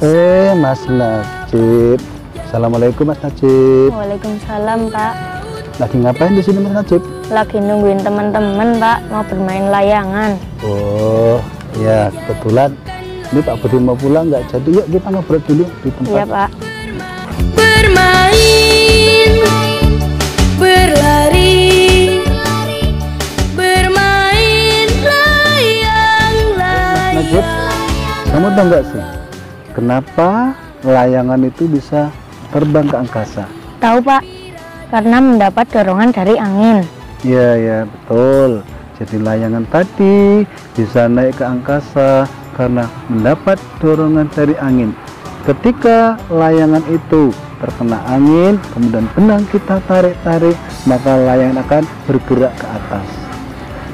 Mas Najib. Assalamualaikum Mas Najib. Waalaikumsalam Pak. Lagi ngapain di sini Mas Najib? Lagi nungguin teman-teman Pak, mau bermain layangan. Oh ya, kebetulan ini Pak Budi mau pulang nggak jadi. Yuk kita ngobrol dulu di tempat. Iya Pak. Bermain, berlari, bermain layang-layang. Najib, kamu tahu nggak sih kenapa layangan itu bisa terbang ke angkasa? Tahu Pak, karena mendapat dorongan dari angin. Iya ya betul. Jadi layangan tadi bisa naik ke angkasa karena mendapat dorongan dari angin. Ketika layangan itu terkena angin, kemudian benang kita tarik-tarik, maka layangan akan bergerak ke atas.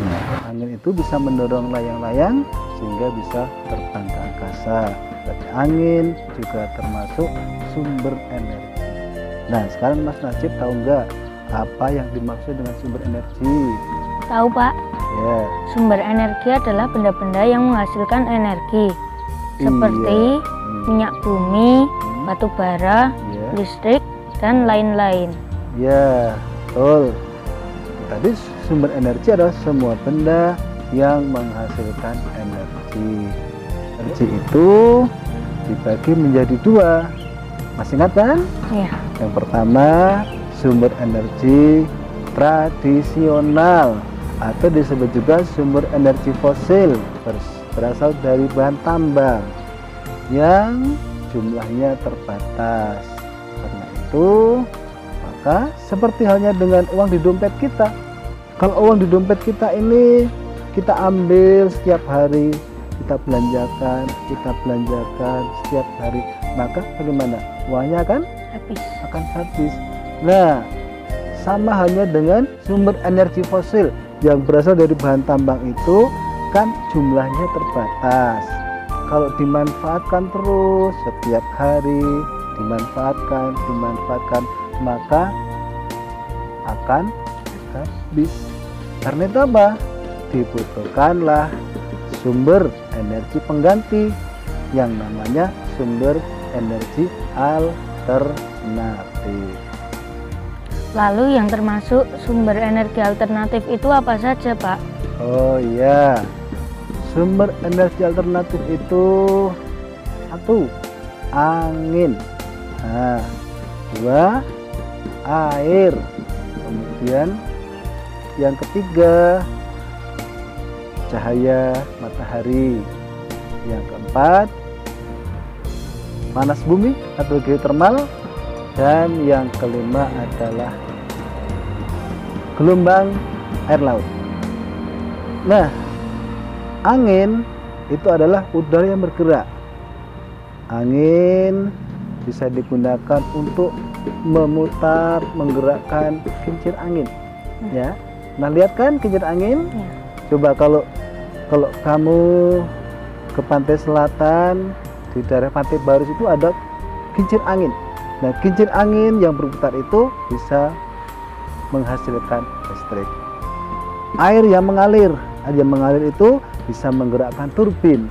Nah, angin itu bisa mendorong layang-layang sehingga bisa terbang ke angkasa. Jadi angin juga termasuk sumber energi. Nah, sekarang Mas Najib tahu nggak apa yang dimaksud dengan sumber energi? Tahu Pak, Ya. sumber energi adalah benda-benda yang menghasilkan energi. Seperti minyak bumi, batu bara, Ya. listrik, dan lain-lain. Ya, betul. Tadi sumber energi adalah semua benda yang menghasilkan energi. Energi itu dibagi menjadi dua. Masih ingat kan? Ya, Yang pertama, sumber energi tradisional atau disebut juga sumber energi fosil, berasal dari bahan tambang yang jumlahnya terbatas. Karena itu, maka seperti halnya dengan uang di dompet kita. Kalau uang di dompet kita ini kita ambil setiap hari, kita belanjakan setiap hari, maka bagaimana? Uangnya akan habis. Nah, sama halnya dengan sumber energi fosil yang berasal dari bahan tambang itu kan jumlahnya terbatas. Kalau dimanfaatkan terus setiap hari, dimanfaatkan, maka akan habis. Karena itu apa? Dibutuhkanlah sumber energi pengganti yang namanya sumber energi alternatif. lalu yang termasuk sumber energi alternatif itu apa saja Pak? Oh iya, sumber energi alternatif itu satu, angin. Nah, dua, air. Kemudian yang ketiga, cahaya matahari. Yang keempat, panas bumi atau geotermal. Dan yang kelima adalah gelombang air laut. Nah, angin itu adalah udara yang bergerak. Angin bisa digunakan untuk memutar, menggerakkan kincir angin. Ya, nah lihat kan kincir angin? Ya. Coba kalau kamu ke pantai selatan, di daerah Pantai Barus itu ada kincir angin. Nah, kincir angin yang berputar itu bisa menghasilkan listrik. Air yang mengalir itu bisa menggerakkan turbin.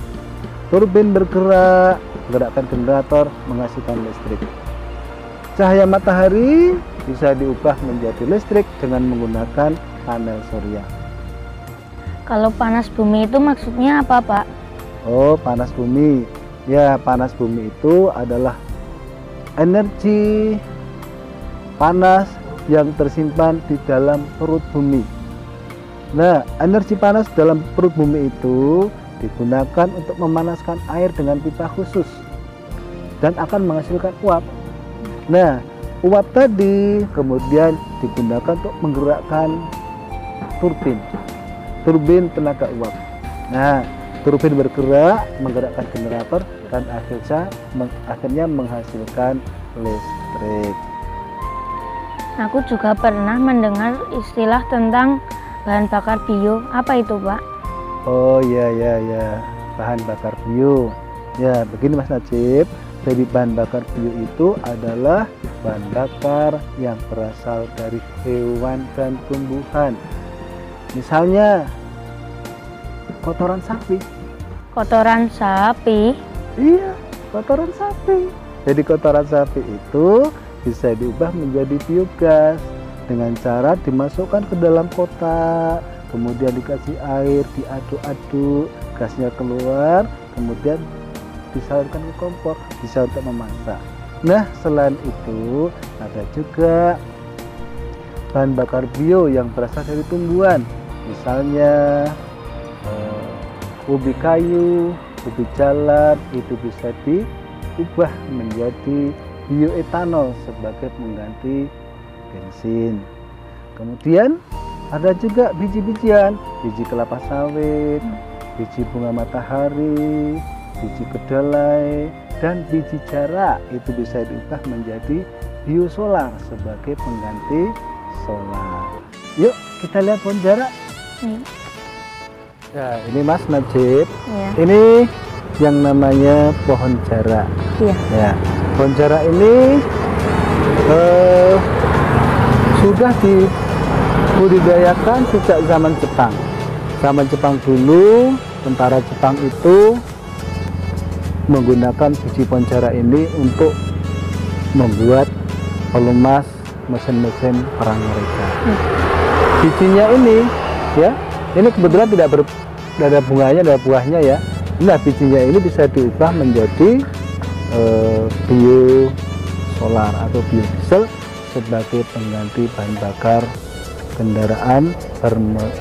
Turbin bergerak, menggerakkan generator, menghasilkan listrik. Cahaya matahari bisa diubah menjadi listrik dengan menggunakan panel surya. Kalau panas bumi itu maksudnya apa Pak? Oh, panas bumi. Ya, panas bumi itu adalah energi panas yang tersimpan di dalam perut bumi. Nah, energi panas dalam perut bumi itu digunakan untuk memanaskan air dengan pipa khusus dan akan menghasilkan uap. Nah, uap tadi kemudian digunakan untuk menggerakkan turbin tenaga uap. Nah, turbin bergerak menggerakkan generator dan akhirnya menghasilkan listrik. Aku juga pernah mendengar istilah tentang bahan bakar bio. Apa itu Pak? Oh ya, bahan bakar bio. Ya, begini Mas Najib. Jadi bahan bakar bio itu adalah bahan bakar yang berasal dari hewan dan tumbuhan. Misalnya kotoran sapi. Kotoran sapi? Iya, kotoran sapi. Jadi kotoran sapi itu bisa diubah menjadi biogas dengan cara dimasukkan ke dalam kotak, kemudian dikasih air, diaduk-aduk, gasnya keluar, kemudian disalurkan ke kompor, bisa untuk memasak. Nah, selain itu ada juga bahan bakar bio yang berasal dari tumbuhan, misalnya ubi kayu, ubi jalar, itu bisa diubah menjadi bioetanol sebagai pengganti bensin. Kemudian ada juga biji-bijian, biji kelapa sawit, biji bunga matahari, biji kedelai, dan biji jarak, itu bisa diubah menjadi biosolar sebagai pengganti solar. Yuk kita lihat pohon jarak. Ya, ini Mas Najib. Iya. Ini yang namanya pohon jarak. Iya. Ya, pohon jarak ini sudah dibudidayakan sejak zaman Jepang. Zaman Jepang dulu, tentara Jepang itu menggunakan biji pohon jarak ini untuk membuat pelumas mesin-mesin perang mereka. Bijinya ini, ya, ini kebetulan tidak ada bunganya, ada buahnya ya. Nah, bijinya ini bisa diubah menjadi biosolar atau biodiesel sebagai pengganti bahan bakar kendaraan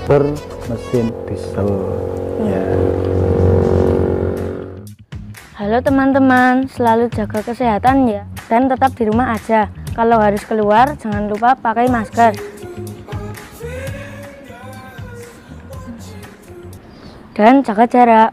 bermesin diesel. Ya. Halo teman-teman, selalu jaga kesehatan ya, dan tetap di rumah aja. Kalau harus keluar, jangan lupa pakai masker. Dan jaga jarak.